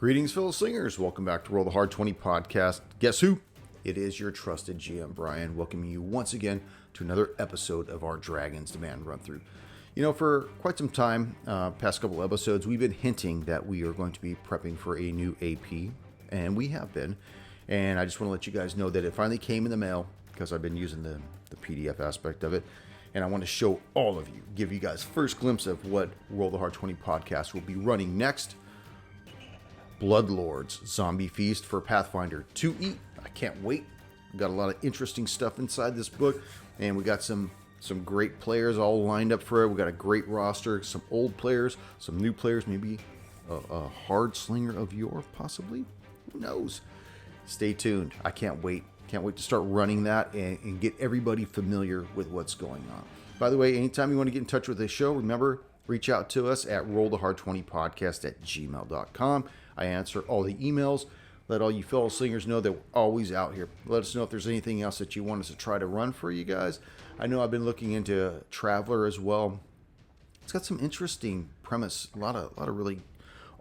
Greetings, fellow slingers. Welcome back to Roll the Hard 20 podcast. Guess who? It is your trusted GM, Brian, welcoming you once again to another episode of our Dragon's Demand run-through. You know, for quite some time, past couple episodes, we've been hinting that we are going to be prepping for a new AP, and we have been. And I just want to let you guys know that it finally came in the mail because I've been using the PDF aspect of it. And I want to show all of you, give you guys first glimpse of what Roll the Hard 20 podcast will be running next. Bloodlords Zombie Feast for Pathfinder 2E. I can't wait. We've got a lot of interesting stuff inside this book, and we got some great players all lined up for it. We got a great roster, some old players, some new players, maybe a hard slinger of yore, possibly. Who knows? Stay tuned. I can't wait. Can't wait to start running that and get everybody familiar with what's going on. By the way, anytime you want to get in touch with this show, remember, reach out to us at rollthehard20podcast@gmail.com. I answer all the emails. Let all you fellow slingers know that we're always out here. Let us know if there's anything else that you want us to try to run for you guys. I know I've been looking into Traveler as well. It's got some interesting premise, a lot of really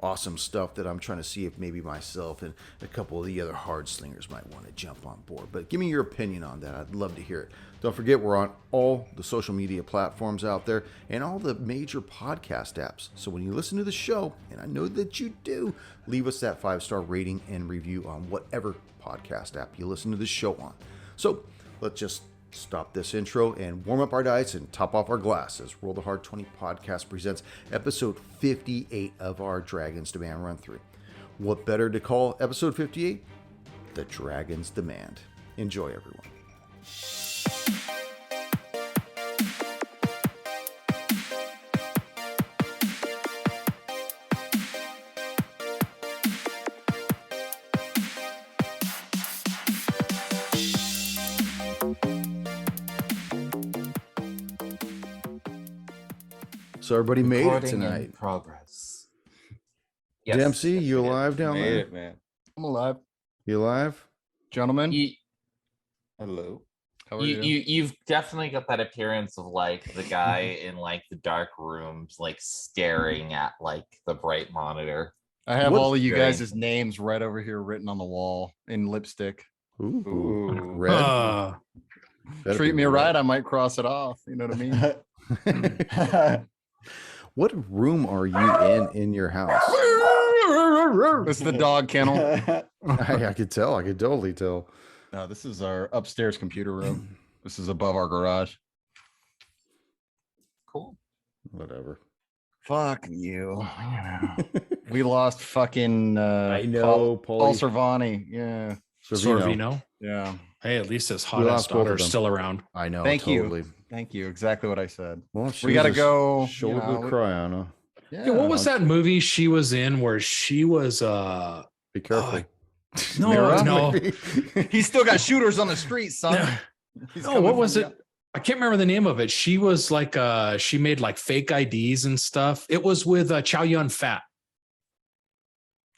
awesome stuff that I'm trying to see if maybe myself and a couple of the other hard slingers might want to jump on board. But give me your opinion on that. I'd love to hear it. Don't forget, we're on all the social media platforms out there and all the major podcast apps. So when you listen to the show, and I know that you do, leave us that 5-star rating and review on whatever podcast app you listen to the show on. So let's just stop this intro and warm up our diets and top off our glasses. Roll the Hard 20 podcast presents episode 58 of our Dragon's Demand run through. What better to call episode 58? The Dragon's Demand. Enjoy, everyone. So everybody made it tonight. In progress. Yes. Dempsey, you alive down there? Made it, man. I'm alive. You alive? Gentlemen, Hello. how are you? You've definitely got that appearance of like the guy in like the dark rooms, like staring at like the bright monitor. I have all of you Great. guys' names right over here written on the wall in lipstick. Ooh, Ooh. red. Better Treat be me red. right, I might cross it off. You know what I mean? What room are you in your house? This is the dog kennel. I could tell. I could totally tell. No, this is our upstairs computer room. This is above our garage. Cool. Whatever. Fuck you. We lost fucking I know, Paul Paulie. Cervani. Yeah. Sorvino. Yeah. Hey, at least his We hot ass lost both of daughter's them. still around. I know. Thank you. totally. Thank you. Exactly what I said. Well, she We gotta was go, Shoulder you know, to cry on, huh? Yeah. Yeah, what was that movie she was in where she was Be careful. no. He's still got shooters on the street, son. He's No, coming what was from it? I can't remember the name of it. She was like she made like fake IDs and stuff. It was with Chow Yun Fat.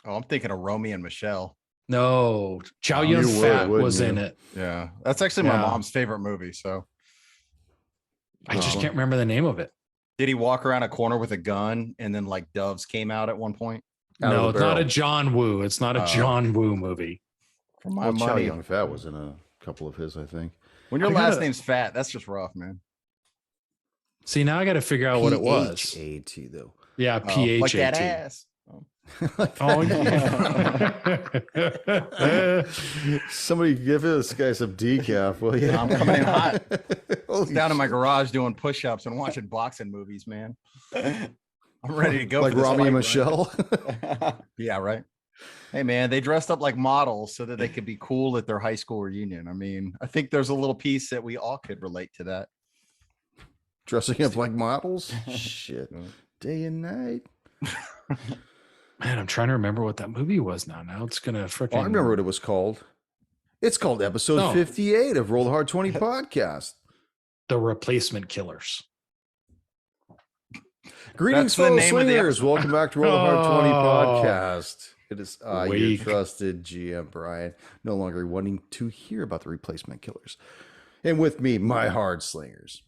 Oh, I'm thinking of Romy and Michelle. No, Chow You Yun would, Fat wouldn't was in you? it. Yeah. That's actually my Yeah. mom's favorite movie. So I just Oh. can't remember the name of it. did he walk around a corner with a gun and then like doves came out at one point? Out of No, the it's not a barrel. John Woo. It's not a Oh. John Woo movie. For my Well, Chow money. Yun Fat was in a couple of his, I think. When your I last gotta- name's Fat, that's just rough, man. See, now I got to figure out what it was. P-H-A-T, though. Yeah, Oh, like that PHAT. ass. Oh. Oh, yeah. Somebody give this guy some decaf, will you? I'm coming in hot. Holy Down in my shit. garage doing push-ups and watching boxing movies, man. I'm ready to go. Like for this Rami and fight, Michelle. right? Yeah, right. Hey, man, they dressed up like models so that they could be cool at their high school reunion. I mean, I think there's a little piece that we all could relate to that. Dressing up like models? Shit. Day and night. Man, I'm trying to remember what that movie was now. Now it's gonna freaking. Oh, I remember what it was called. It's called episode No. 58 of Roll the Hard 20 podcast. The Replacement Killers. Greetings, That's the fellow name of the slingers. Welcome back to Roll the Hard 20 Oh. podcast. It is your Weak. trusted GM, Brian, no longer wanting to hear about the replacement killers. And with me, my hard slingers.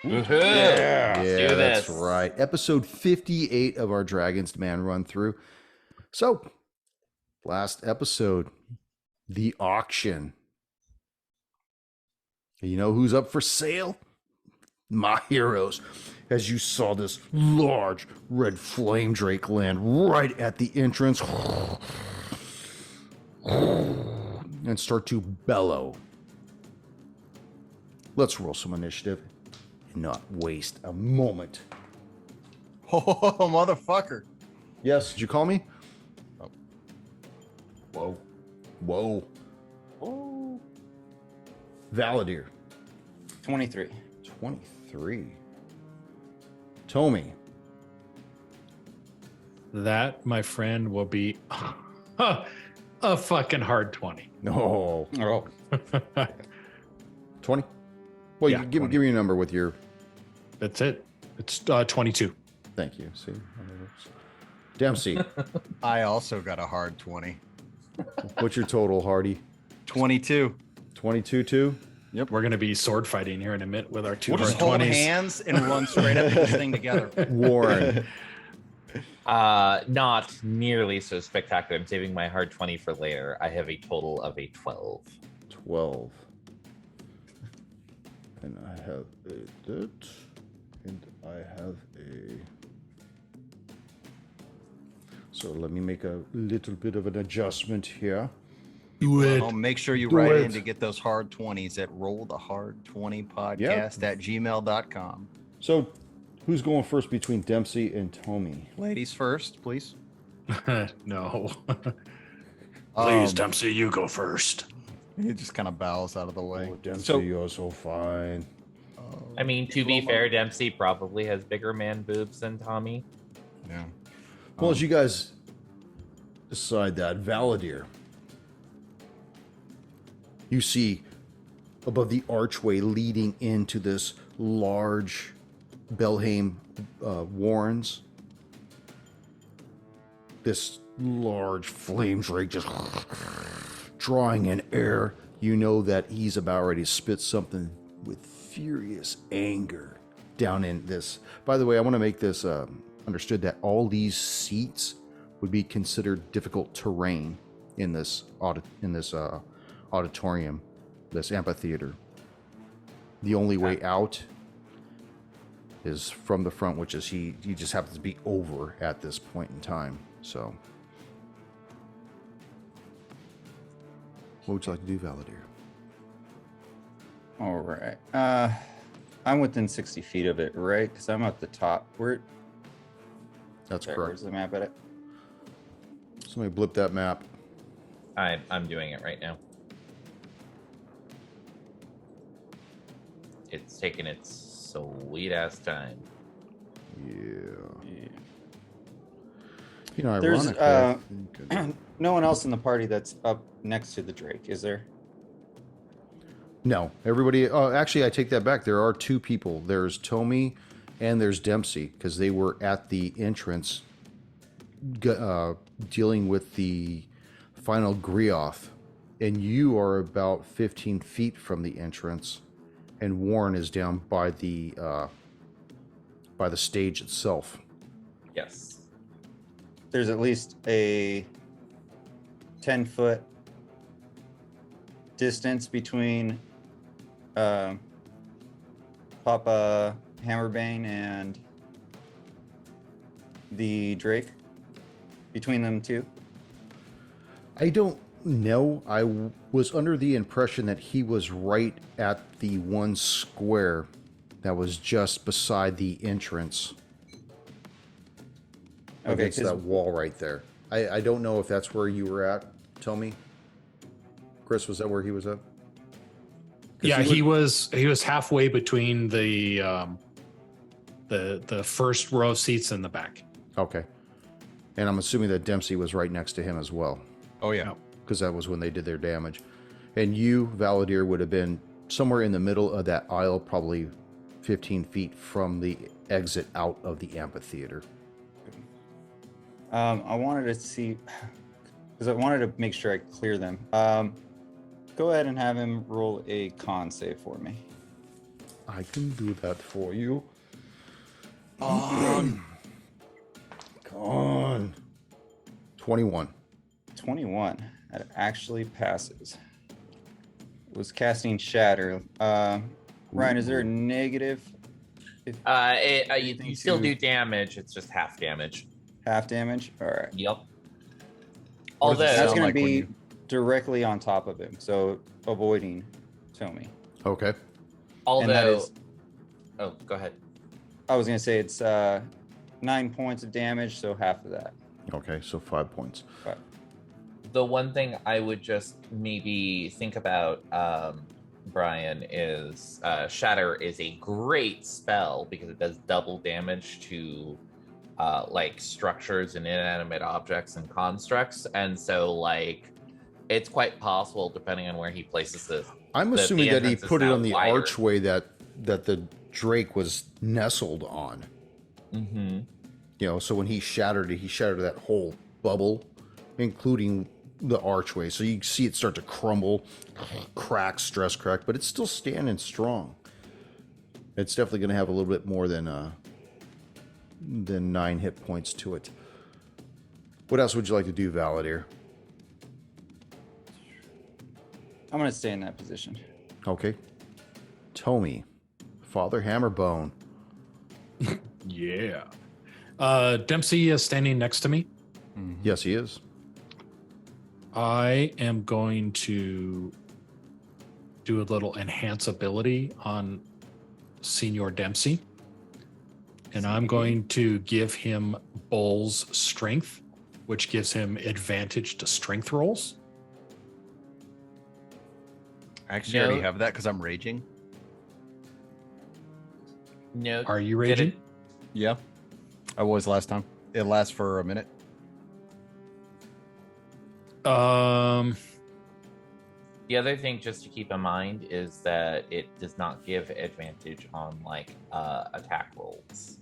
Woohoo! Yeah, Let's do that's this. right. Episode 58 of our Dragon's Demand run through. So, Last episode, the auction. You know who's up for sale? My heroes. As you saw this large red flame drake land right at the entrance and start to bellow. Let's roll some initiative and not waste a moment. Oh, motherfucker. Yes, did you call me? Whoa. Whoa. Oh. Valadir. 23. 23. Tommy. That, my friend, will be a fucking hard 20. No. Oh. 20? Well, Yeah, you give 20. me a number with your... That's it. It's 22. Thank you. See? Dempsey. I also got a hard 20. What's your total, Hardy? 22. 22 too? We're going to be sword fighting here in a minute with our two We'll just hard hold 20s. hands and run straight up this thing together. Warren. Not nearly so spectacular. I'm saving my hard 20 for later. I have a total of a 12. 12. And I have a that. And I have a... So let me make a little bit of an adjustment here. Do it. Well, make sure you Do write it. in to get those hard 20s at rollthehard20podcast at gmail.com. So who's going first between Dempsey and Tommy? Ladies first, please. No. Um, Dempsey, you go first. He just kind of bows out of the way. Oh, Dempsey, So, you're so fine. I mean, to be fair, Dempsey probably has bigger man boobs than Tommy. yeah. Well, as you guys decide that, Valadir, you see above the archway leading into this large Belhaim warrens, this large flame drake just drawing in air. You know that he's about ready to spit something with furious anger down in this. By the way, I want to make this understood that all these seats would be considered difficult terrain in this auditorium, this amphitheater. The only way out is from the front, which is he just happens to be over at this point in time. So, what would you like to do, Valadir? All right. I'm within 60 feet of it, right? Because I'm at the top. That's Where's correct. the map at it? Somebody blip that map. I'm doing it right now. It's taking its sweet ass time. Yeah. Yeah. You know, There's, ironically, I think- No one else in the party that's up next to the Drake, is there? no, everybody. Oh, actually, I take that back. There are two people. There's Tommy and there's Dempsey because they were at the entrance dealing with the final Grioth. And you are about 15 feet from the entrance. And Warren is down by the stage itself. Yes. There's at least a 10-foot distance between Papa Hammerbane and the Drake. Between them two. I don't know. I was under the impression that he was right at the one square that was just beside the entrance. Okay, Against 'cause- that wall right there. I don't know if that's where you were at. Tell me. Chris, was that where he was at? 'Cause Yeah, he was halfway between the first row of seats in the back. Okay. And I'm assuming that Dempsey was right next to him as well, Oh, yeah. because that was when they did their damage. And you, Valadir, would have been somewhere in the middle of that aisle, probably 15 feet from the exit out of the amphitheater. I wanted to see, because I wanted to make sure I clear them. Go ahead and have him roll a con save for me. I can do that for you. Come on. 21. 21. That actually passes. Was casting Shatter. Ryan, is there a negative? If You anything still to- do damage. It's just half damage. half damage? All right. Yep. What does it Although That's sound going like to when be you- directly on top of him, so avoiding Tommy. Okay. And that although is, oh, go ahead. I was going to say it's 9 points of damage, so half of that. Okay. So 5 points. But The one thing I would just maybe think about, Brian, is Shatter is a great spell because it does double damage to like structures and inanimate objects and constructs, and so like it's quite possible, depending on where he places this. I'm the assuming that he entrance is put it now on the wider. archway that the Drake was nestled on. Mm-hmm. You know, so when he shattered that whole bubble, including the archway. So you see it start to crumble, crack, stress crack, but it's still standing strong. It's definitely going to have a little bit more than 9 hit points to it. What else would you like to do, Valadier? I'm going to stay in that position. Okay. Tommy, Father Hammerbone. Yeah. Dempsey is standing next to me. Yes, he is. I am going to do a little enhance ability on Senior Dempsey. And I'm going to give him Bull's strength, which gives him advantage to strength rolls. I actually already No. have that because I'm raging. No. Are you Did raging? it- Yeah, I was last time. It lasts for a minute. The other thing just to keep in mind is that it does not give advantage on like attack rolls.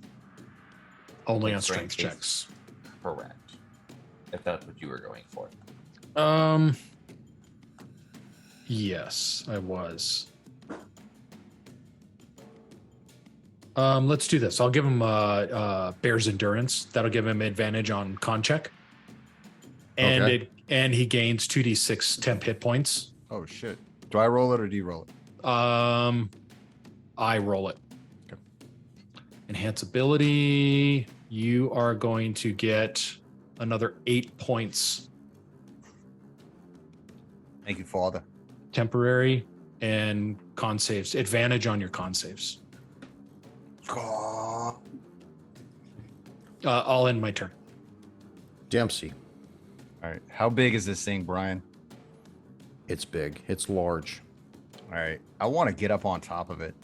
Only Like on strength strength checks. Correct. If that's what you were going for. Yes, I was. Let's do this. I'll give him Bear's Endurance. That'll give him advantage on con check. And Okay. and he gains 2d6 temp hit points. Oh shit! Do I roll it or do you roll it? I roll it. Okay. Enhance ability. You are going to get another 8 points Thank you, Father. temporary and con saves. Advantage on your con saves. God. I'll end my turn. Dempsey. All right. How big is this thing, Brian? It's big. It's large. All right. I want to get up on top of it.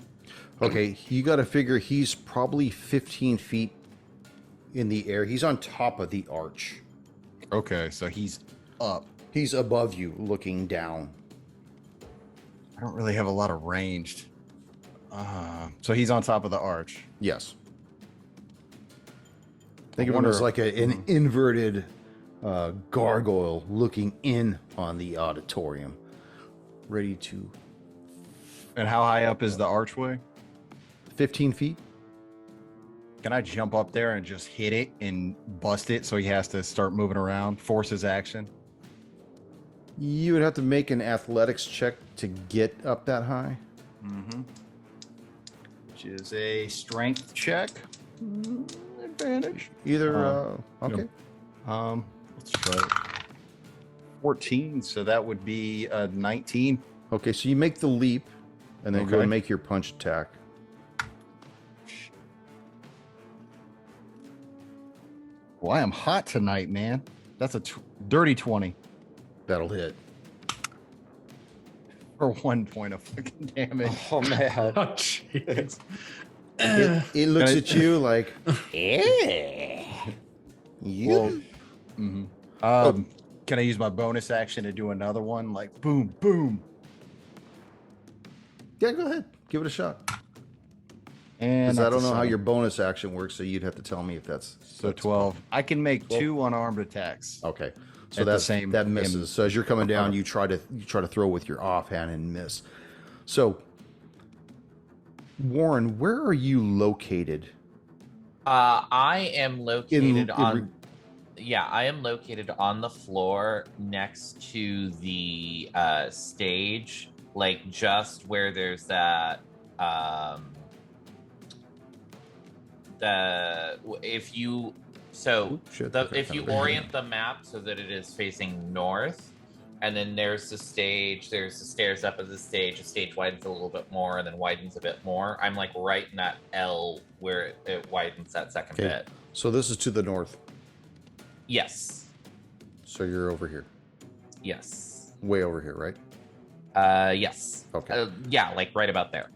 Okay, you got to figure he's probably 15 feet in the air. He's on top of the arch. Okay, so he's up. He's above you, looking down. I don't really have a lot of ranged. So he's on top of the arch. Yes. Think I of him as wonder- like an inverted gargoyle looking in on the auditorium, ready to And how high up is the archway? 15 feet. Can I jump up there and just hit it and bust it so he has to start moving around, force his action? You would have to make an athletics check to get up that high. Mm-hmm. Which is a strength check. Advantage. Either, okay. Let's try it. 14, so that would be a 19. Okay, so you make the leap and then go Okay. and make your punch attack. Well, I am hot tonight, man. That's a dirty 20 That'll hit. for 1 point of fucking damage. Oh, man. Oh, jeez. It looks I- at you like, yeah. You? Well, mhm. Can I use my bonus action to do another one? Like boom, boom. Yeah, go ahead. Give it a shot. And Because I that's don't a know how 7. your bonus action works, so you'd have to tell me if that's So 12. I can make 12. 2 unarmed attacks. okay. So At the that's same- that misses. in- So as you're coming down, you try to throw with your offhand and miss. So Warren, where are you located? I am located in on Yeah, I am located on the floor next to the stage, like just where there's that. If you Ooh, shit, okay, if you kinda- orient the map so that it is facing north, and then there's the stage, there's the stairs up of the stage widens a little bit more and then widens a bit more. I'm like right in that L where it widens that second Okay. bit. So this is to the north. Yes. So you're over here, Yes. way over here, right? Yes. Okay. Yeah, like right about there.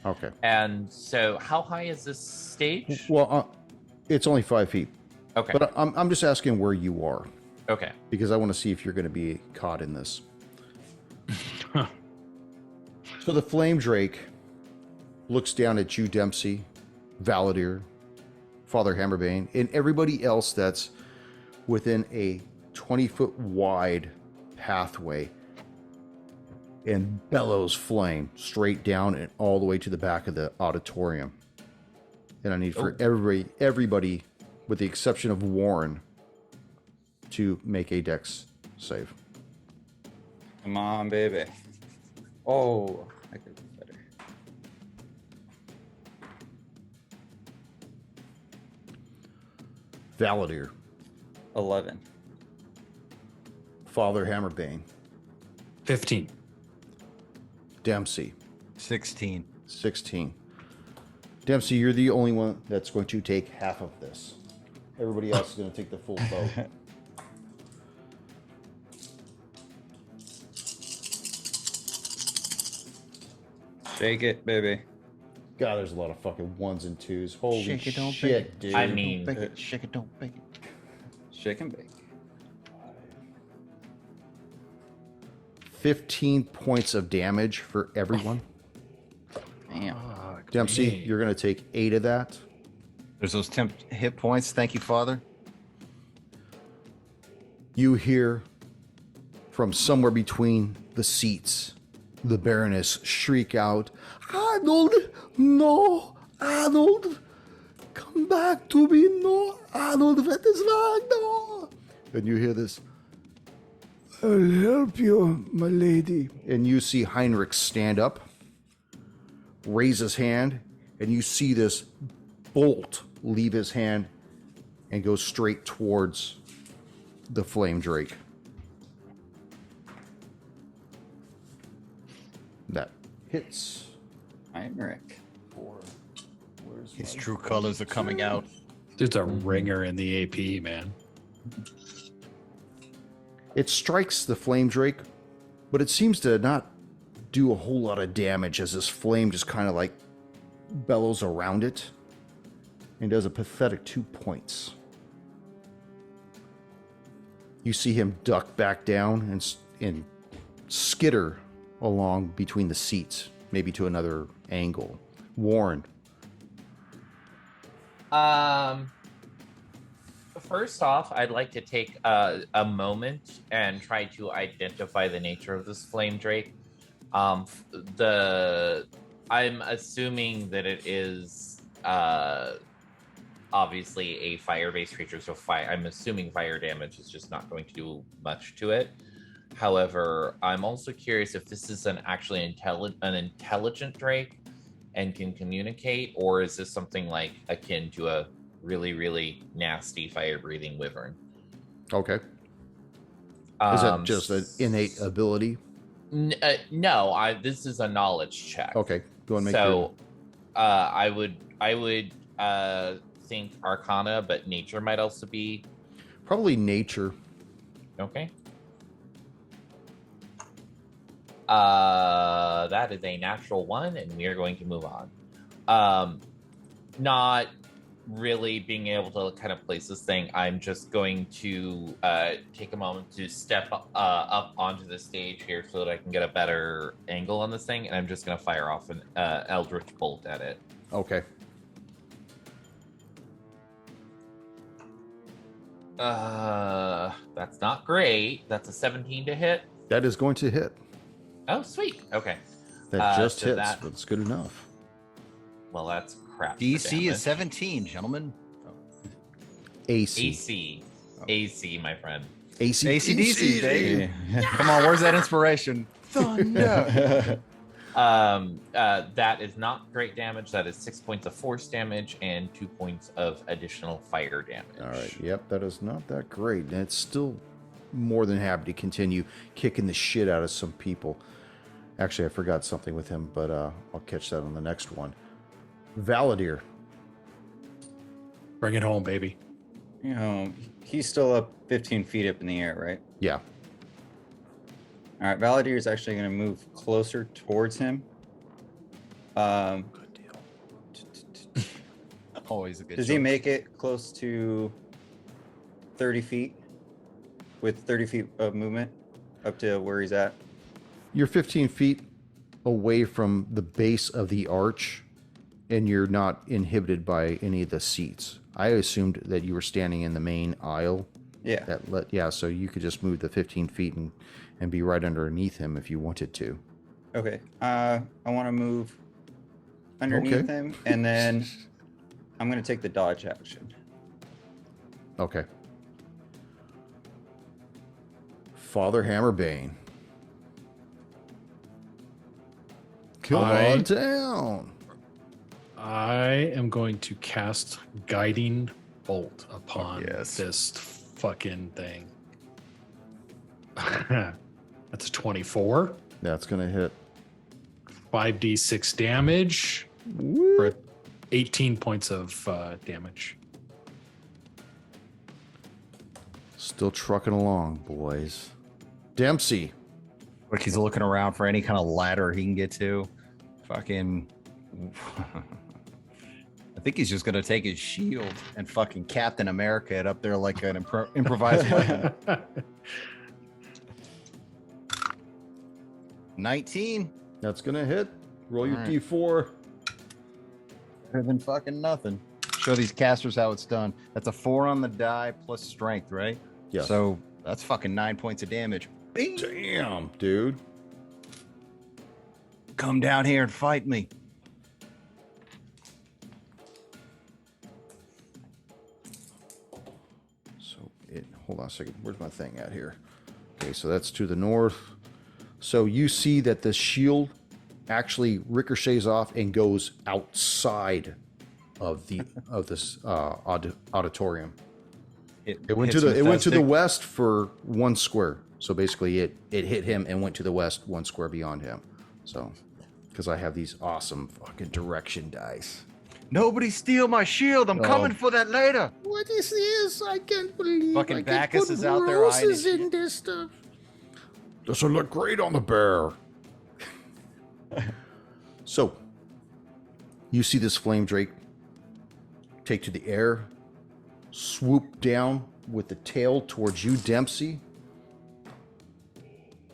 Okay. And so, how high is this stage? Well, it's only 5 feet, Okay. but I'm just asking where you are Okay. because I want to see if you're going to be caught in this. So the Flame Drake looks down at you, Dempsey, Valadier, Father Hammerbane, and everybody else that's within a 20-foot wide pathway, and bellows flame straight down and all the way to the back of the auditorium. And I need for everybody, with the exception of Warren, to make a dex save. Come on, baby. Oh, I could do better. Valadier, 11. Father Hammerbane, 15. Dempsey, 16. 16. Dempsey, you're the only one that's going to take half of this. Everybody else is going to take the full boat. Shake it, baby. God, there's a lot of fucking ones and twos. Holy Shake it, don't bake shit, it. dude. I Don't mean, bake it. Shake it, don't bake it. Shake and bake. 15 points of damage for everyone. Damn. Fuck Dempsey, me. you're going to take 8 of that. There's those temp hit points. Thank you, Father. You hear from somewhere between the seats the Baroness shriek out, Arnold, no, Arnold, come back to me, no, Arnold, what is wrong, no. And you hear this, I'll help you, my lady. And you see Heinrich stand up, raise his hand, and you see this bolt leave his hand and go straight towards the Flame Drake. That hits. Heinrich. His true colors are coming out. Dude's a ringer in the AP, man. It strikes the Flame Drake, but it seems to not do a whole lot of damage as this flame just kind of like bellows around it and does a pathetic 2 points. You see him duck back down and skitter along between the seats, maybe to another angle. Warren. First off, I'd like to take a moment and try to identify the nature of this flame drake. I'm assuming that it is obviously a fire-based creature, so I'm assuming fire damage is just not going to do much to it. However, I'm also curious if this is an intelligent drake and can communicate, or is this something like akin to a really, really nasty fire-breathing wyvern? Okay. Is that just an innate ability? No, this is a knowledge check. Okay, go and make So, I would think Arcana, but Nature might also be probably nature. okay. That is a natural 1, and we are going to move on. Not really being able to kind of place this thing, I'm just going to take a moment to step up onto the stage here so that I can get a better angle on this thing, and I'm just going to fire off an Eldritch Bolt at it. Okay. That's not great. That's a 17 to hit. That is going to hit. Oh, sweet. Okay. That just so hits, that- but it's good enough. Well, that's crap. for DC damage. is 17, gentlemen. AC. AC. AC, my friend. AC/DC, baby. Come on, where's that inspiration? Thunder. That is not great damage. That is 6 points of force damage and 2 points of additional fire damage. All right. Yep, that is not that great. And it's still more than happy to continue kicking the shit out of some people. Actually, I forgot something with him, but I'll catch that on the next one. Valadir. Bring it home, baby. You know, he's still up 15 feet up in the air, right? Yeah. All right, Valadir is actually going to move closer towards him. Good deal. Always a good Does he choice. make it close to 30 feet with 30 feet of movement up to where he's at? You're 15 feet away from the base of the arch, and you're not inhibited by any of the seats. I assumed that you were standing in the main aisle. Yeah. So you could just move the 15 feet and be right underneath him if you wanted to. Okay. I want to move underneath him, and then I'm going to take the dodge action. Okay. Father Hammerbane. Come on down. I am going to cast Guiding Bolt upon yes. this fucking thing. That's a 24. That's going to hit. 5d6 damage for 18 points of damage. Still trucking along, boys. Dempsey. Like he's looking around for any kind of ladder he can get to. Fucking. I think he's just gonna take his shield and fucking Captain America it up there like an improvised weapon. 19. That's going to hit. Roll your All right. D4. Better than fucking nothing. Show these casters how it's done. That's a 4 on the die plus strength, right? Yes. So that's fucking 9 points of damage. Bing! Damn, dude. Come down here and fight me. So hold on a second. Where's my thing at here? Okay, so that's to the north. So you see that the shield actually ricochets off and goes outside of this auditorium. It went to the west for 1 square. So basically, it hit him and went to the west 1 square beyond him. So, because I have these awesome fucking direction dice. Nobody steal my shield. I'm coming for that later. What is this? I can't believe Fucking Bacchus is out there eyeing his in this stuff. This will look great on the bear. So, you see this flame drake take to the air, swoop down with the tail towards you, Dempsey.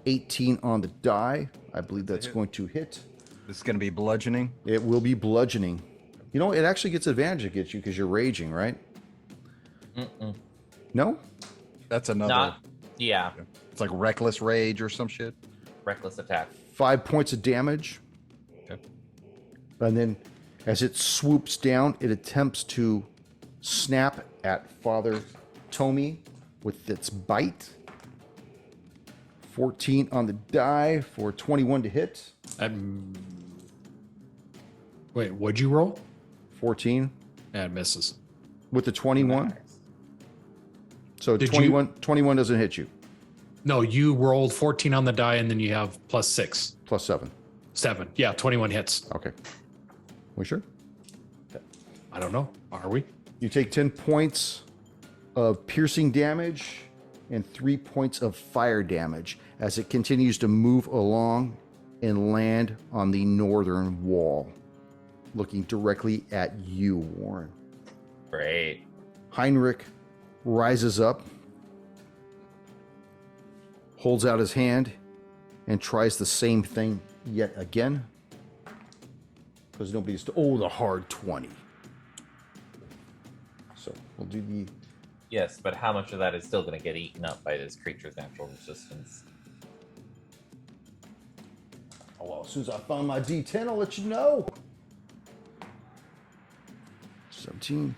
18 on the die. I believe that's going to hit. This is going to be bludgeoning. It will be bludgeoning. You know, it actually gets advantage against you because you're raging, right? Mm-mm. No? That's another. Not, yeah. It's like reckless rage or some shit. Reckless attack. 5 points of damage. Okay. And then as it swoops down, it attempts to snap at Father Tomy with its bite. 14 on the die for 21 to hit. Wait, what'd you roll? 14 That misses. with the 21. Nice. So Did 21 doesn't hit you. No, you rolled 14 on the die, and then you have plus 6. Plus 7. 7. Yeah, 21 hits. Okay. We sure? I don't know. Are we? You take 10 points of piercing damage and 3 points of fire damage as it continues to move along and land on the northern wall, looking directly at you, Warren. Great. Heinrich rises up, holds out his hand, and tries the same thing yet again. Because nobody's... Oh, the hard 20. So we'll do the... Yes, but how much of that is still going to get eaten up by this creature's natural resistance? Oh, well, as soon as I find my D10, I'll let you know. 17.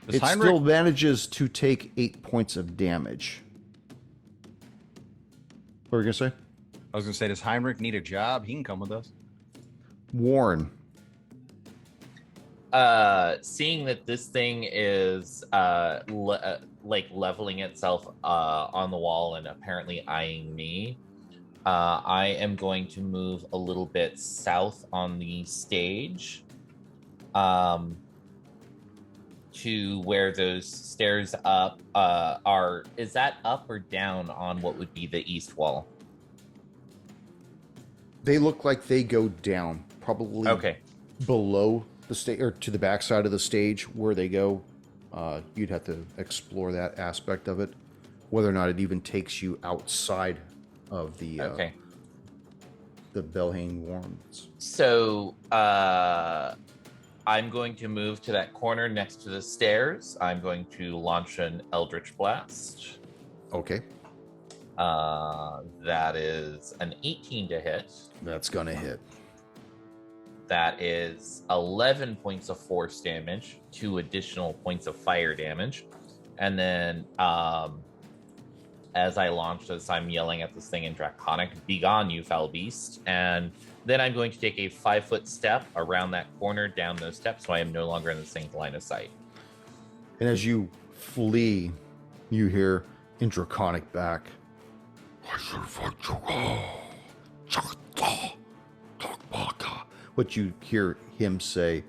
It still manages to take 8 points of damage. What were you going to say? I was gonna say, does Heinrich need a job? He can come with us. Warren. Seeing that this thing is like leveling itself on the wall and apparently eyeing me, I am going to move a little bit south on the stage, to where those stairs up are. Is that up or down on what would be the east wall? They look like they go down, probably below the stage or to the backside of the stage where they go. You'd have to explore that aspect of it, whether or not it even takes you outside of the Belhaim warrens. So I'm going to move to that corner next to the stairs. I'm going to launch an Eldritch Blast. Okay. That is an 18 to hit. That's gonna hit. That is 11 points of force damage, 2 additional points of fire damage. And then as I launch this, I'm yelling at this thing in Draconic, "Begone, you foul beast." And then I'm going to take a 5-foot step around that corner down those steps so I am no longer in the thing's line of sight. And as you flee, you hear in Draconic back, what you hear him say,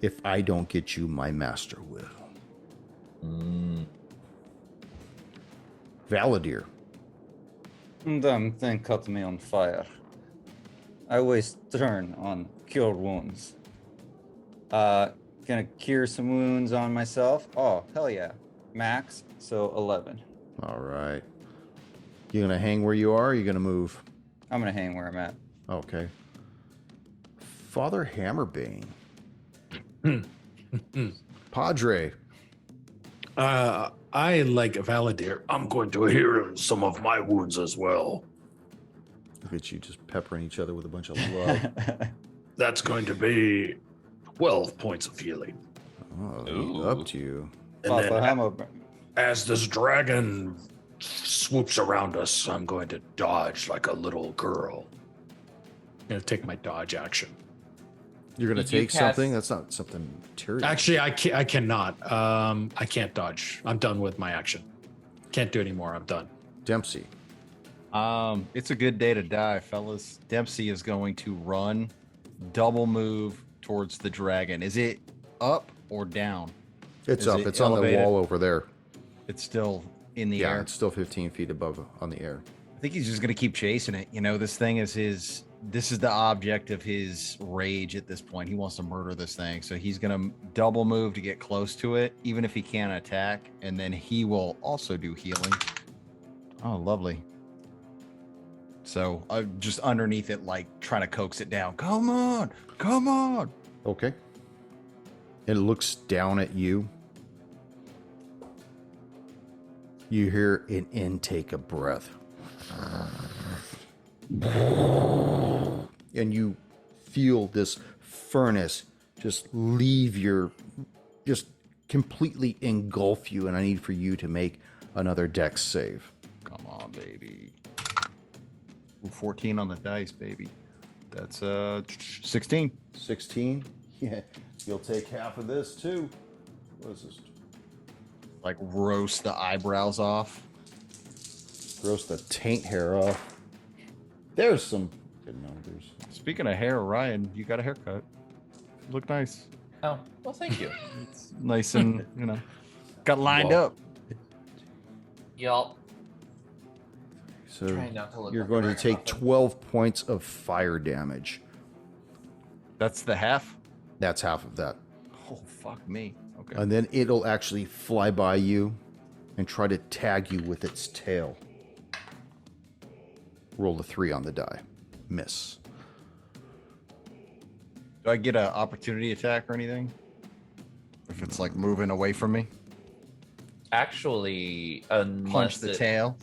"If I don't get you, my master will." Valadir. Them thing cut me on fire. I always turn on cure wounds. Gonna cure some wounds on myself. Oh, hell yeah. Max, so 11. All right. You gonna hang where you are, or you gonna move? I'm gonna hang where I'm at. Okay. Father Hammerbane. Padre. I like Valadir. I'm going to heal some of my wounds as well. Look at you just peppering each other with a bunch of love. That's going to be 12 points of healing. Oh, up to you. And Papa then Hammer. as this dragon swoops around us, I'm going to dodge like a little girl. I'm going to take my dodge action. You're gonna Did you take cast- something? That's not something material. Actually, I cannot. I can't dodge. I'm done with my action. Can't do anymore. I'm done. Dempsey. It's a good day to die, fellas. Dempsey is going to run, double move towards the dragon. Is it up or down? It's Is up. it It's on the elevated? wall over there. It's still in the Yeah, air. it's still 15 feet above on the air. I think he's just going to keep chasing it. You know, this thing is his. This is the object of his rage at this point. He wants to murder this thing. So he's going to double move to get close to it, even if he can't attack. And then he will also do healing. Oh, lovely. So just underneath it, like trying to coax it down. Come on. Come on. Okay. It looks down at you. You hear an intake of breath. And you feel this furnace just leave just completely engulf you. And I need for you to make another dex save. Come on, baby. Ooh, 14 on the dice, baby. That's 16. 16. Yeah. You'll take half of this too. What is this? Like roast the eyebrows off. Roast the taint hair off. There's some good numbers. Speaking of hair, Ryan, you got a haircut. You look nice. Oh, well, thank you. It's nice and, got lined Well, up. Y'all, So trying not to look you're like going a to take ragamuffin. 12 points of fire damage. That's the half? That's half of that. Oh, fuck me. Okay. And then it'll actually fly by you and try to tag you with its tail. Roll a 3 on the die. Miss. Do I get an opportunity attack or anything? If it's like moving away from me? Actually, Punch the tail?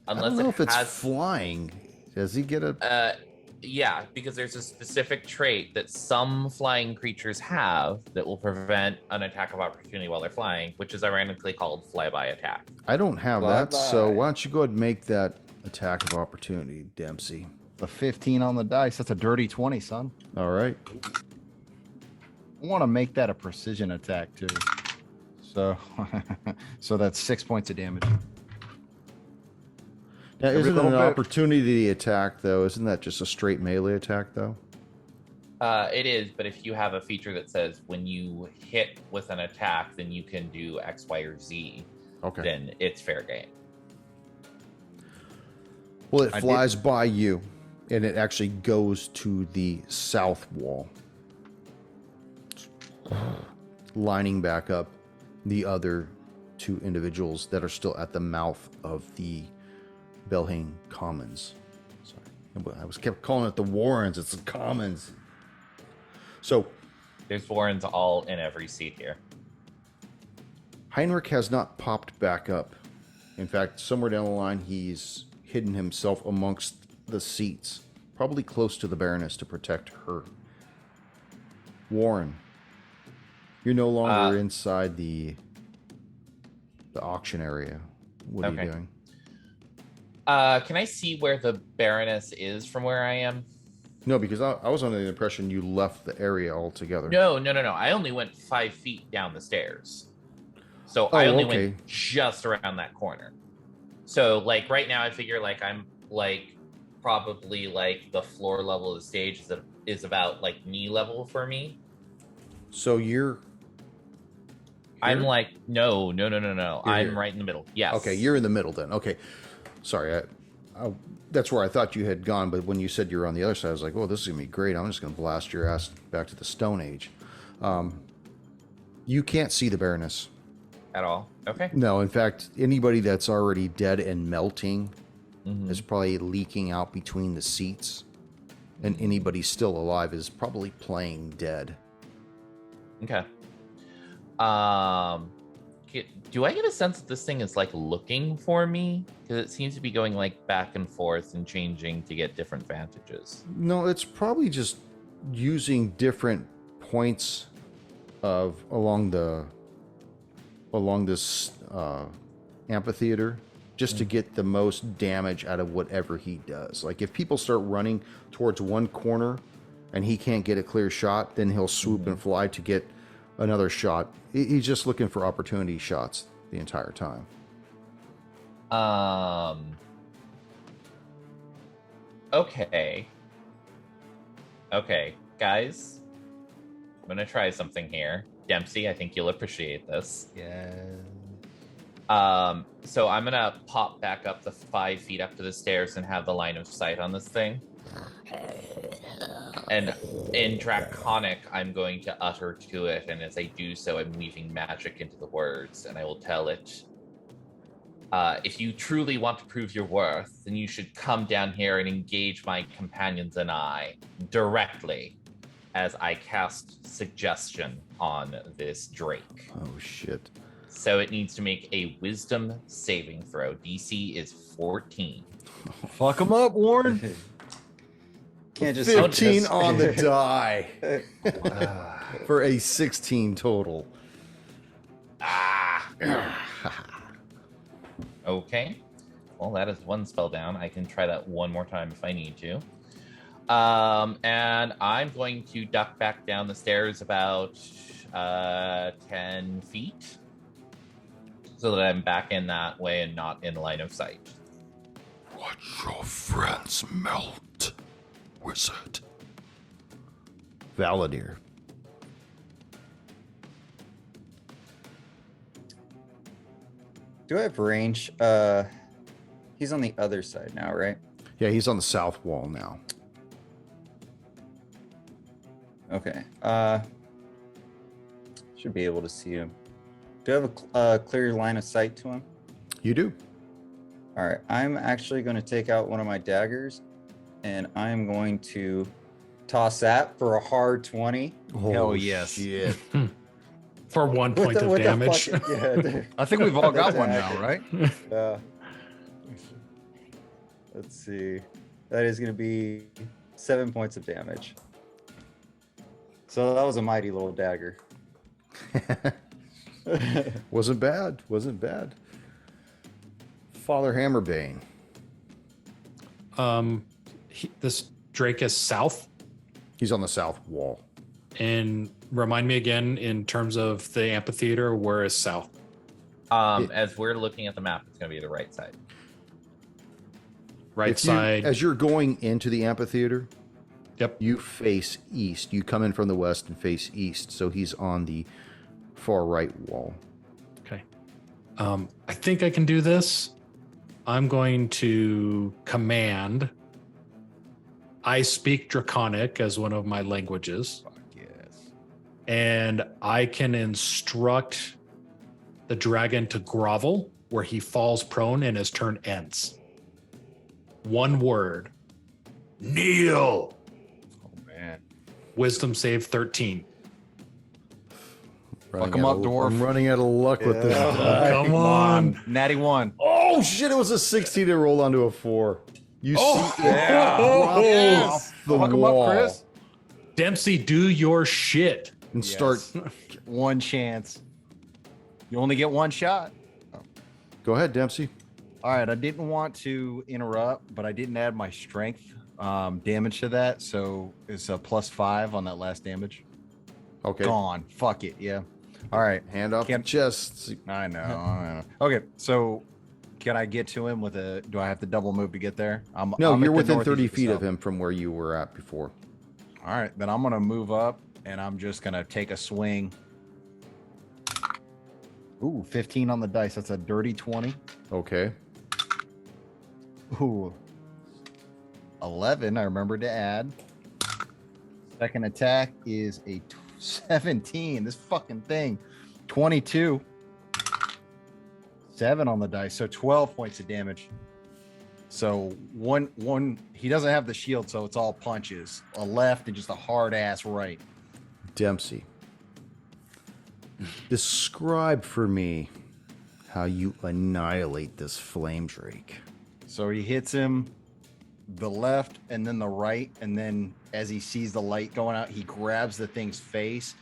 I Unless don't know if it it's has, flying. Does he get a... Yeah, because there's a specific trait that some flying creatures have that will prevent an attack of opportunity while they're flying, which is ironically called flyby attack. I don't have that, so Bye-bye. why don't you go ahead and make that attack of opportunity, Dempsey? The 15 on the dice. That's a dirty 20, son. All right. I want to make that a precision attack too. So, so that's 6 points of damage. Now, Every isn't it little an bit. opportunity attack, though? Isn't that just a straight melee attack, though? It is, but if you have a feature that says when you hit with an attack, then you can do X, Y, or Z, Okay. then it's fair game. Well, it I flies by you, and it actually goes to the south wall, lining back up the other two individuals that are still at the mouth of the Belhaim Commons. Sorry, I was kept calling it the Warrens. It's the Commons. So There's Warrens all in every seat here. Heinrich has not popped back up. In fact, somewhere down the line, he's hidden himself amongst the seats, probably close to the Baroness to protect her. Warren, you're no longer inside the auction area. What are you doing? Can I see where the Baroness is from where I am? No, because I was under the impression you left the area altogether. No. I only went 5 feet down the stairs. So I only went just around that corner. So like right now I figure like I'm like probably like the floor level of the stage is about like knee level for me. So you're I'm like, no. I'm here. right in the middle. Yes. Okay, you're in the middle then. Okay. Sorry, that's where I thought you had gone, but when you said you're on the other side, I was like, oh, this is going to be great. I'm just going to blast your ass back to the Stone Age. You can't see the Baroness. At all. Okay. No, in fact, anybody that's already dead and melting Mhm. is probably leaking out between the seats. And anybody still alive is probably playing dead. Okay. Do I get a sense that this thing is like looking for me? Because it seems to be going like back and forth and changing to get different vantages. No, it's probably just using different points of along this amphitheater just to get the most damage out of whatever he does. Like if people start running towards one corner and he can't get a clear shot, then he'll swoop and fly to get another shot. He's just looking for opportunity shots the entire time. Okay, guys, I'm gonna try something here. Dempsey, I think you'll appreciate this. Yeah. So I'm gonna pop back up the 5 feet up to the stairs and have the line of sight on this thing. And in Draconic, I'm going to utter to it, and as I do so, I'm weaving magic into the words, and I will tell it, if you truly want to prove your worth, then you should come down here and engage my companions and I directly as I cast suggestion on this Drake. Oh, shit. So it needs to make a wisdom saving throw. DC is 14. Fuck him up, Warren. Can't just 15 on the die for a 16 total. Okay. Well, that is one spell down. I can try that one more time if I need to. And I'm going to duck back down the stairs about 10 feet so that I'm back in that way and not in line of sight. Watch your friends melt, wizard. Valadir. Do I have range? He's on the other side now, right? Yeah, he's on the south wall now. Okay. Should be able to see him. Do I have a clear line of sight to him? You do. All right. I'm actually going to take out one of my daggers, and I'm going to toss that for a hard 20. Hell yes. Shit. For 1 point of damage. I think we've all got one now, right? Let's see. That is going to be 7 points of damage. So that was a mighty little dagger. Wasn't bad. Wasn't bad. Father Hammerbane. This Drake is south. He's on the south wall. And remind me again, in terms of the amphitheater, where is south? As we're looking at the map, it's going to be the right side. Right side. As you're going into the amphitheater, Yep. you face east. You come in from the west and face east. So he's on the far right wall. Okay. I think I can do this. I'm going to command. I speak Draconic as one of my languages. Fuck yes. And I can instruct the dragon to grovel where he falls prone and his turn ends. One word. Kneel. Oh man. Wisdom save 13. Running Fuck him out up, of- dwarf. I'm running out of luck with this. Come on. Natty 1. Oh shit! It was a 16 to roll onto a 4. You Oh, see it yeah. drop Yes. off the Fuck him wall up, Chris. Dempsey, do your shit. and Yes. start. One chance. You only get one shot. Go ahead, Dempsey. All right, I didn't want to interrupt, but I didn't add my strength damage to that, so it's a +5 on that last damage. Okay. Gone. Fuck it. Yeah. All right. Hand off Can't- the chest. I know. Okay, so can I get to him with a? Do I have to double move to get there? I'm No, I'm you're at the within northeast 30 feet of south. him from where you were at before. All right, then I'm gonna move up and I'm just gonna take a swing. Ooh, 15 on the dice. That's a dirty 20. Okay. Ooh. 11. I remembered to add. Second attack is a 17. This fucking thing. 22. 7 on the dice. So 12 points of damage. So one he doesn't have the shield, so it's all punches. A left and just a hard ass right. Dempsey. Describe for me how you annihilate this flame drake. So he hits him the left and then the right, and then as he sees the light going out, he grabs the thing's face,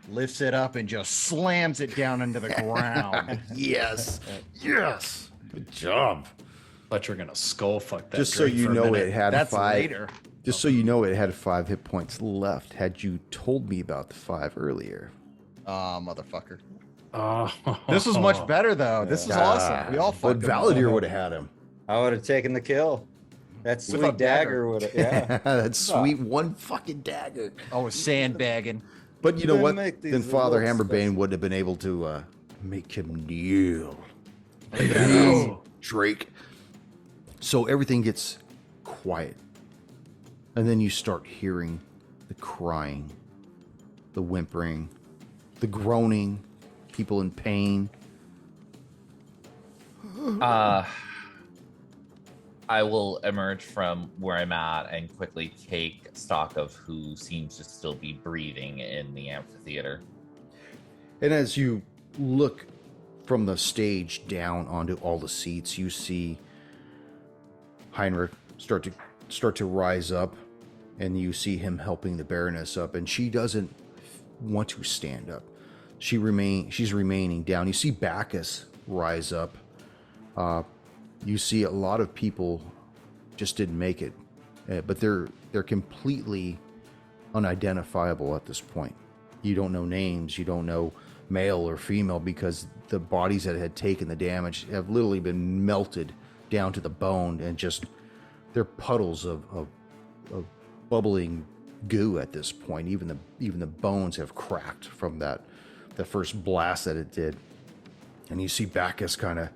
lifts it up, and just slams it down into the ground. Yes. Yes. Good job. Thought you were gonna skull fuck that. Just so Drake you for a know, minute. it had That's 5. later. Just so you know, it had 5 hit points left. Had you told me about the 5 earlier? Motherfucker. Oh. This was much better though. This is awesome. We all But fucked him Valadir up. would have had him. I would have taken the kill. That With sweet a dagger. dagger would have. Yeah. That sweet one fucking dagger. Oh, sandbagging. But you know Then what? make these Then Father little Hammerbane special- would have been able to make him kneel. Oh. Drake. So everything gets quiet. And then you start hearing the crying, the whimpering, the groaning, people in pain. I will emerge from where I'm at and quickly take stock of who seems to still be breathing in the amphitheater. And as you look from the stage down onto all the seats, you see Heinrich start to rise up, and you see him helping the Baroness up, and she doesn't want to stand up. She's remaining down. You see Bacchus rise up. You see a lot of people just didn't make it, but they're completely unidentifiable at this point. You don't know names. You don't know male or female, because the bodies that had taken the damage have literally been melted down to the bone, and just they're puddles of bubbling goo at this point. Even the bones have cracked from the first blast that it did. And you see Bacchus kind of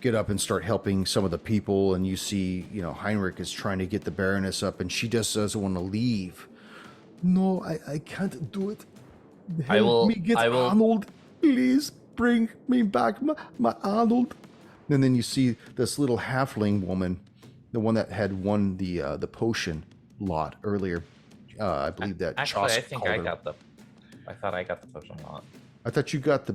get up and start helping some of the people, and you see, Heinrich is trying to get the Baroness up, and she just doesn't want to leave. No, I can't do it. Help me get Arnold. Please bring me back my Arnold. And then you see this little halfling woman, the one that had won the potion lot earlier. I believe that. Actually, I Chosk think called I her. got the. I thought I got the potion lot. I thought you got the.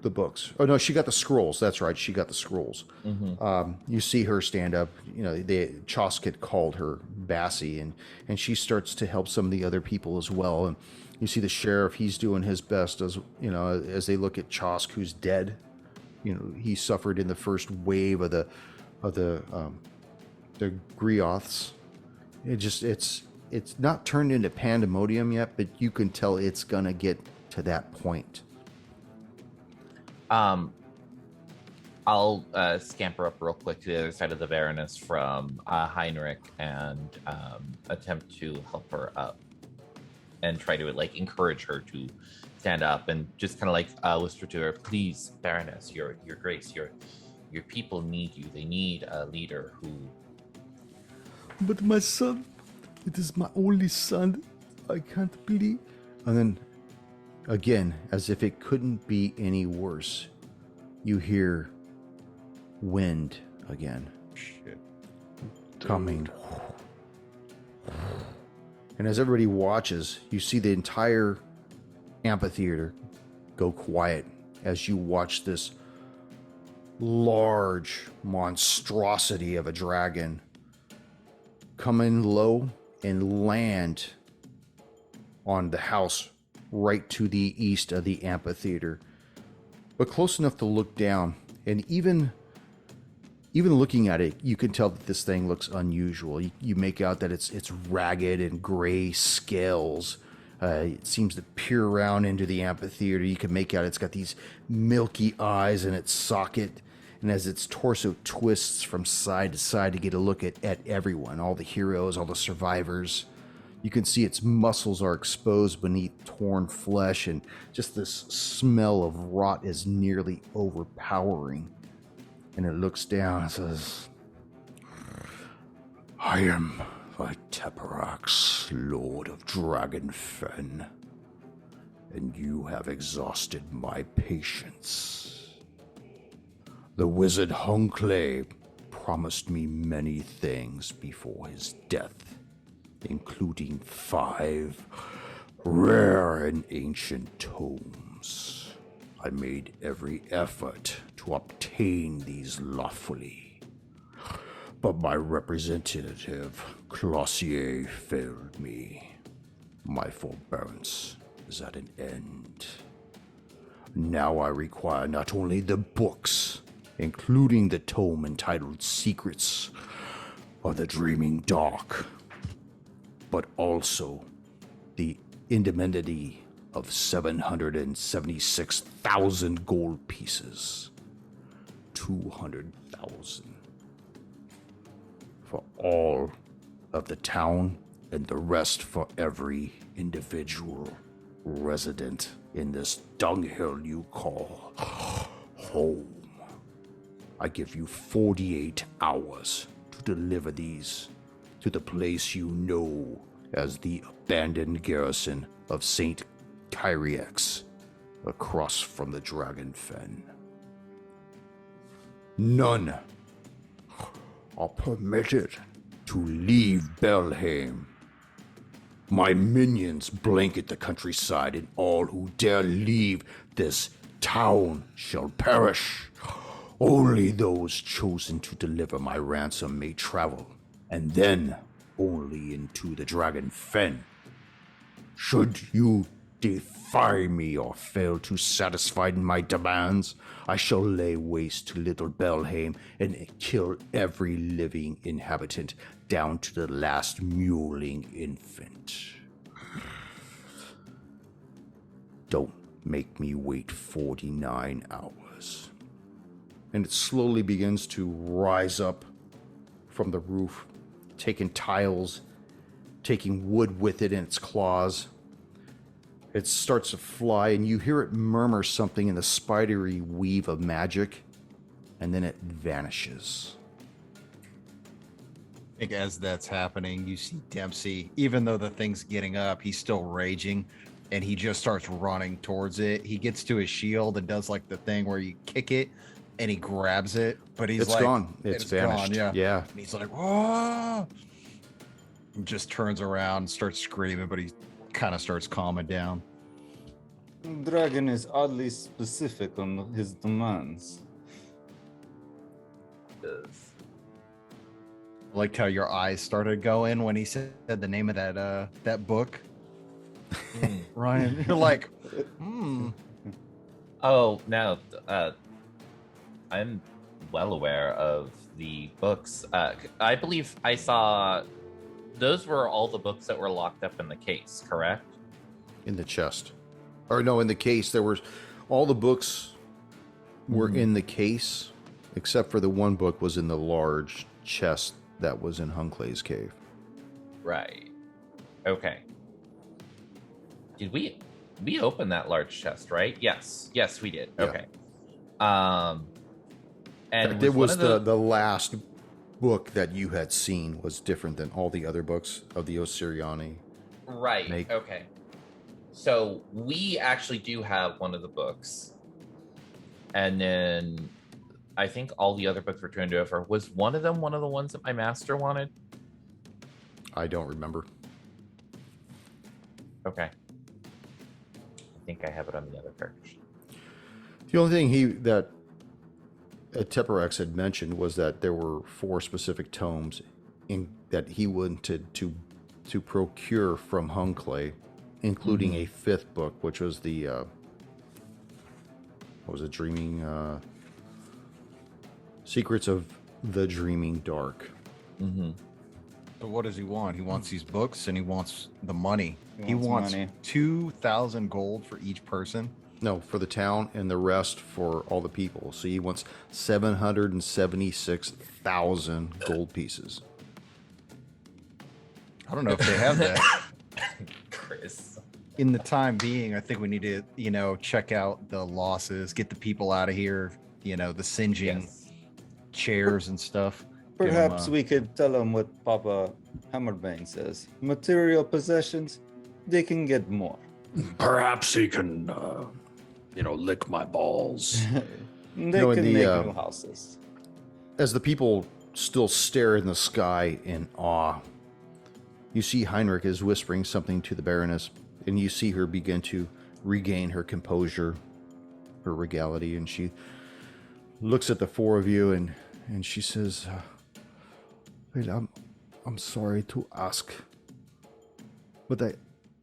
the books. Oh no, she got the scrolls. That's right, she got the scrolls. You see her stand up. You know, Chosk called her Bassie, and she starts to help some of the other people as well. And you see the sheriff. He's doing his best as as they look at Chosk, who's dead. You know, he suffered in the first wave of the Grioths. It's not turned into pandemonium yet, but you can tell it's gonna get to that point. I'll scamper up real quick to the other side of the Baroness from Heinrich and attempt to help her up and try to like encourage her to stand up and just kind of like whisper to her, "Please, Baroness, your grace, your people need you. They need a leader who." But my son, it is my only son. I can't believe. And then, again, as if it couldn't be any worse, you hear wind again. Shit. Coming. And as everybody watches, you see the entire amphitheater go quiet as you watch this large monstrosity of a dragon come in low and land on the house right to the east of the amphitheater, but close enough to look down. And even looking at it, you can tell that this thing looks unusual. You make out that it's ragged and gray scales. It seems to peer around into the amphitheater. You can make out it's got these milky eyes in its socket. And as its torso twists from side to side to get a look at everyone, all the heroes, all the survivors, you can see its muscles are exposed beneath torn flesh, and just this smell of rot is nearly overpowering. And it looks down and says, "I am Ateperax, Lord of Dragonfen, and you have exhausted my patience. The wizard Hunclay promised me many things before his death, including 5 rare and ancient tomes. I made every effort to obtain these lawfully, but my representative, Clossier, failed me. My forbearance is at an end. Now I require not only the books, including the tome entitled Secrets of the Dreaming Dark, but also the indemnity of 776,000 gold pieces, 200,000 for all of the town, and the rest for every individual resident in this dunghill you call home. I give you 48 hours to deliver these to the place you know as the abandoned garrison of St. Kyriex, across from the Dragon Fen. None are permitted to leave Belhaim. My minions blanket the countryside, and all who dare leave this town shall perish. Only those chosen to deliver my ransom may travel, and then only into the Dragon Fen. Should you defy me or fail to satisfy my demands, I shall lay waste to little Belhaim and kill every living inhabitant down to the last mewling infant. Don't make me wait 49 hours. And it slowly begins to rise up from the roof, taking tiles, taking wood with it in its claws. It starts to fly, and you hear it murmur something in the spidery weave of magic, and then it vanishes. I think as that's happening, you see Dempsey, even though the thing's getting up, he's still raging, and he just starts running towards it. He gets to his shield and does like the thing where you kick it, and he grabs it, but he's It's like, gone. It's vanished. Gone, Yeah. And he's like, whoa! And just turns around and starts screaming, but he kind of starts calming down. Dragon is oddly specific on his demands. I liked how your eyes started going when he said the name of that book. Mm. Ryan, you're like, Oh, no. I'm well aware of the books. I believe I saw those were all the books that were locked up in the case, correct? In the chest. Or no, in the case. There was all the books were in the case, except for the one book was in the large chest that was in Hunclay's cave. Right. Okay. Did we open that large chest, right? Yes, we did. Yeah. Okay. In And fact, it was one of the last book that you had seen was different than all the other books of the Osiriani. right. make- Okay. So we actually do have one of the books, and then I think all the other books were turned over. Was one of them one of the ones that my master wanted? I don't remember. Okay. I think I have it on the other characters. The only thing that Ateperax had mentioned was that there were 4 specific tomes that he wanted to procure from Hunclay, including a 5th book, which was the what was it? Dreaming Secrets of the Dreaming Dark. Mm-hmm. so what does he want? He wants these books and he wants the money. He wants wants money. 2,000 gold for each person. No, for the town and the rest for all the people. So he wants 776,000 gold pieces. I don't know if they have that. Chris. In the time being, I think we need to, check out the losses, get the people out of here, the singeing Yes. chairs and stuff. Give 'em, Perhaps we could tell him what Papa Hammerbane says. Material possessions, they can get more. Perhaps he can, lick my balls. They No, in can the, make new houses. As the people still stare in the sky in awe, you see Heinrich is whispering something to the Baroness, and you see her begin to regain her composure, her regality, and she looks at the 4 of you and she says, well, I'm sorry to ask, but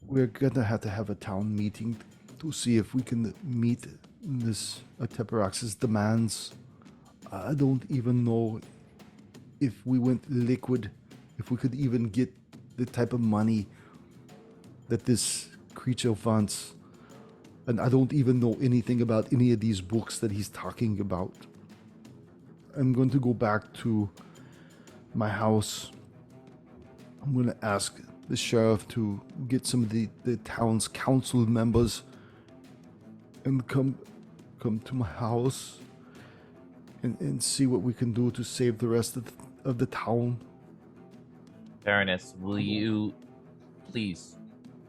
we're gonna have to have a town meeting to see if we can meet this Ateperax's demands. I don't even know if we went liquid, if we could even get the type of money that this creature wants. And I don't even know anything about any of these books that he's talking about. I'm going to go back to my house. I'm going to ask the sheriff to get some of the town's council members and come to my house and see what we can do to save the rest of the town. Baroness, will you please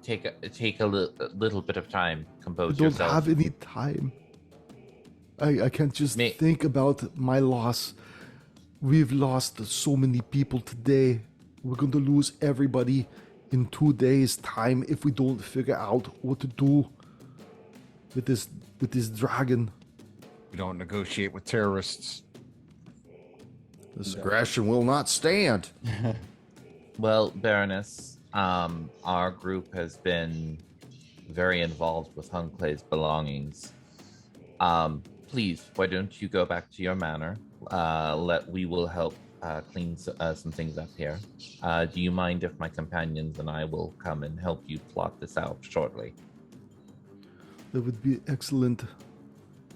take a little bit of time, I compose don't yourself? have any time. I can't just think about my loss. We've lost so many people today. We're going to lose everybody in 2 days' time if we don't figure out what to do with this dragon. We don't negotiate with terrorists. This aggression will not stand. Well, Baroness, our group has been very involved with Hunclay's belongings. Please, why don't you go back to your manor? We will help clean some things up here. Do you mind if my companions and I will come and help you plot this out shortly? That would be excellent.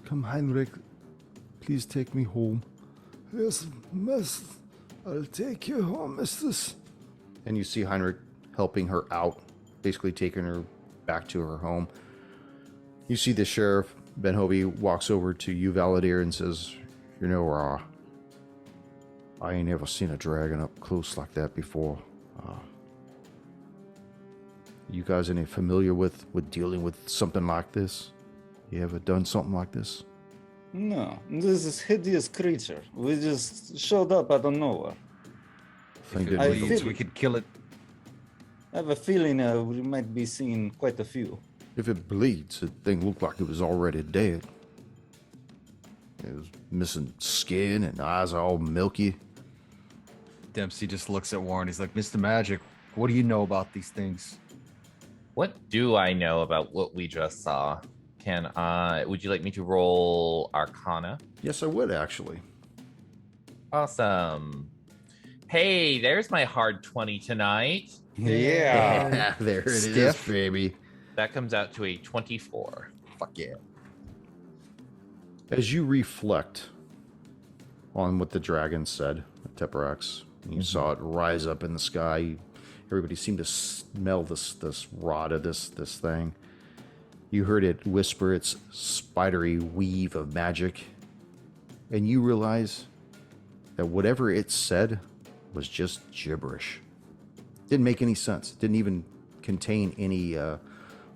Come, Heinrich. Please take me home. Yes, miss. I'll take you home, mistress. And you see Heinrich helping her out, basically taking her back to her home. You see the sheriff, Ben Hobie, walks over to you, Valadier, and says, I ain't ever seen a dragon up close like that before. You guys any familiar with dealing with something like this? You ever done something like this? No, this is hideous creature. We just showed up out of nowhere. Thing If didn't it look- bleeds, we could kill it. I have a feeling we might be seeing quite a few. If it bleeds, the thing looked like it was already dead. It was missing skin and eyes are all milky. Dempsey just looks at Warren. He's like, Mr. Magic, what do you know about these things? What do I know about what we just saw? Would you like me to roll Arcana? Yes, I would actually. Awesome. Hey, there's my hard 20 tonight. Yeah. There it is, Stiff. baby. That comes out to a 24. Fuck yeah. As you reflect on what the dragon said, Ateperax, you saw it rise up in the sky. Everybody seemed to smell this rot of this thing. You heard it whisper its spidery weave of magic, and you realize that whatever it said was just gibberish. Didn't make any sense. Didn't even contain any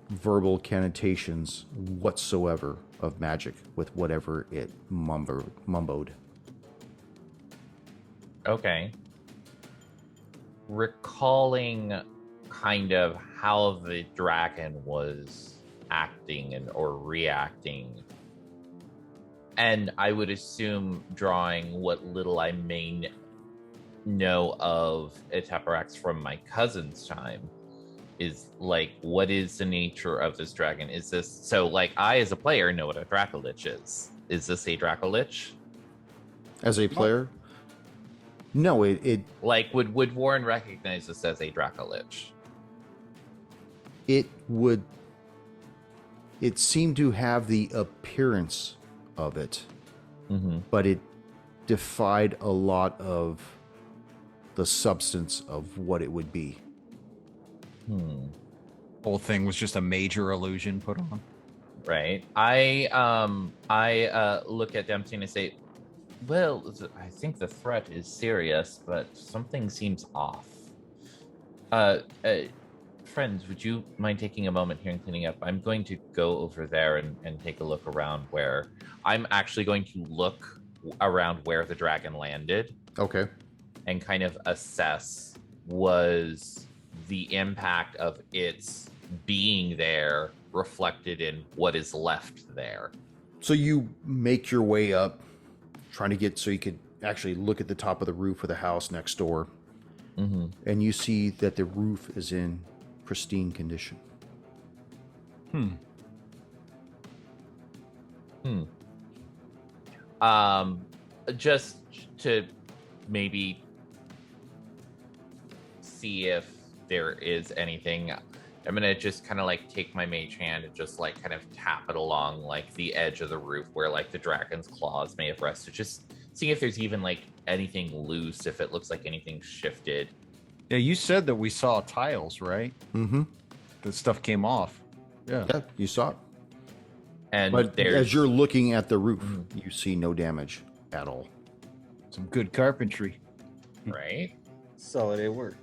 verbal connotations whatsoever of magic with whatever it mumbled. Okay. Recalling kind of how the dragon was acting or reacting, and I would assume drawing what little I may know of Ateperax from my cousin's time is like, what is the nature of this dragon? Is this so? Like, I as a player know what a Dracolich is. Is this a Dracolich? As a player, no, it Like, would Warren recognize this as a Dracolich? would. It seemed to have the appearance of it, Mm-hmm. but it defied a lot of the substance of what it would be. Whole thing was just a major illusion put on. Right. I look at Dempsey and I say, well, I think the threat is serious, but something seems off. Friends, would you mind taking a moment here and cleaning up? I'm going to go over there and take a look around where I'm actually going to look around where the dragon landed Okay. and kind of assess, was the impact of its being there reflected in what is left there. So you make your way up, trying to get so you could actually look at the top of the roof of the house next door, and you see that the roof is in pristine condition. Just to maybe see if there is anything, I'm gonna just kind of like take my mage hand and just like kind of tap it along like the edge of the roof where like the dragon's claws may have rested, just see if there's even like anything loose, if it looks like anything shifted. Yeah, you said that we saw tiles, right? Mm-hmm. The stuff came off. Yeah. Yeah, you saw it. And But there's as you're looking at the roof, you see no damage at all. Some good carpentry. right. Solid A work.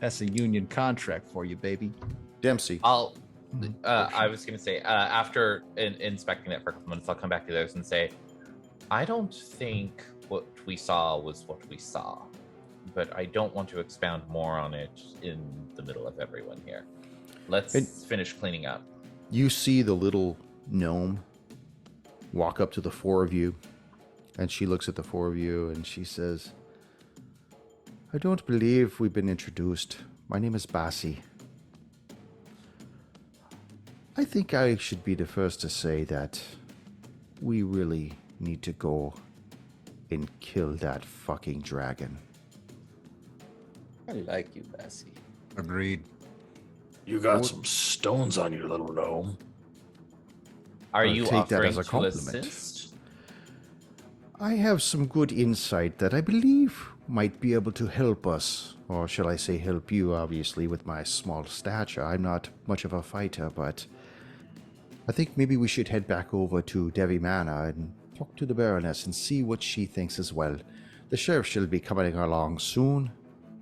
That's a union contract for you, baby. Dempsey. I was gonna say after inspecting it for a couple minutes, I'll come back to those and say, I don't think what we saw was what we saw, but I don't want to expound more on it in the middle of everyone here. Let's finish cleaning up. You see the little gnome walk up to the four of you, and she looks at the four of you and she says, I don't believe we've been introduced. My name is Bassi. I think I should be the first to say that we really need to go and kill that fucking dragon. I like you, Bessie. Agreed. You got some stones on your little gnome. Are I'll you take that offering as a to compliment. assist? I have some good insight that I believe might be able to help us, or shall I say help you, obviously, with my small stature. I'm not much of a fighter, but I think maybe we should head back over to Devi Manor and talk to the Baroness and see what she thinks as well. The sheriff shall be coming along soon,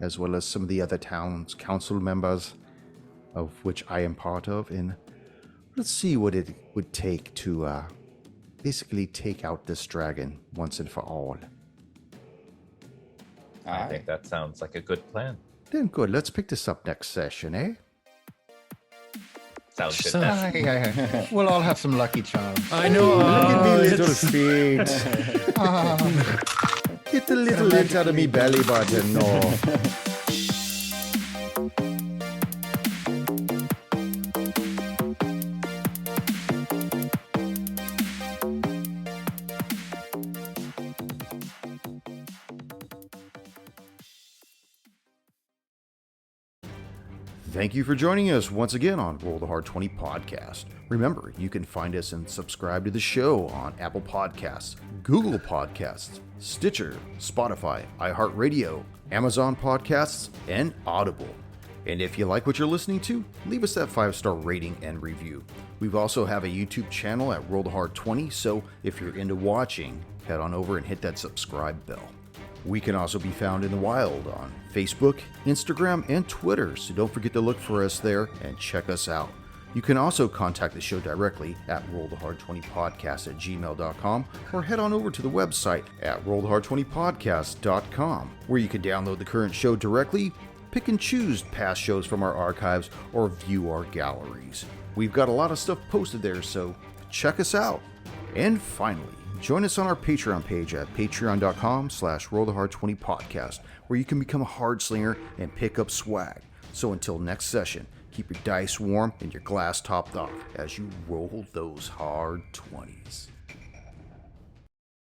as well as some of the other town's council members, of which I am part of, and let's see what it would take to basically take out this dragon once and for all. I think that sounds like a good plan. Then good, let's pick this up next session, eh? Sounds good. Then. We'll all have some lucky charms. I know. Look at me it's- little feet. Get the little lint out of me belly button. No. Thank you for joining us once again on Roll the Hard 20 podcast. Remember, you can find us and subscribe to the show on Apple Podcasts, Google Podcasts, Stitcher, Spotify, iHeartRadio, Amazon Podcasts, and Audible. And if you like what you're listening to, leave us that 5-star rating and review. We also have a YouTube channel at Roll the Hard 20, so if you're into watching, head on over and hit that subscribe bell. We can also be found in the wild on Facebook, Instagram, and Twitter, so don't forget to look for us there and check us out. You can also contact the show directly at rollthehard20podcast@gmail.com or head on over to the website at rollthehard20podcast.com, where you can download the current show directly, pick and choose past shows from our archives, or view our galleries. We've got a lot of stuff posted there, so check us out. And finally, join us on our Patreon page at patreon.com/rollthehard20podcast, where you can become a hard slinger and pick up swag. So until next session, keep your dice warm and your glass topped off as you roll those hard 20s.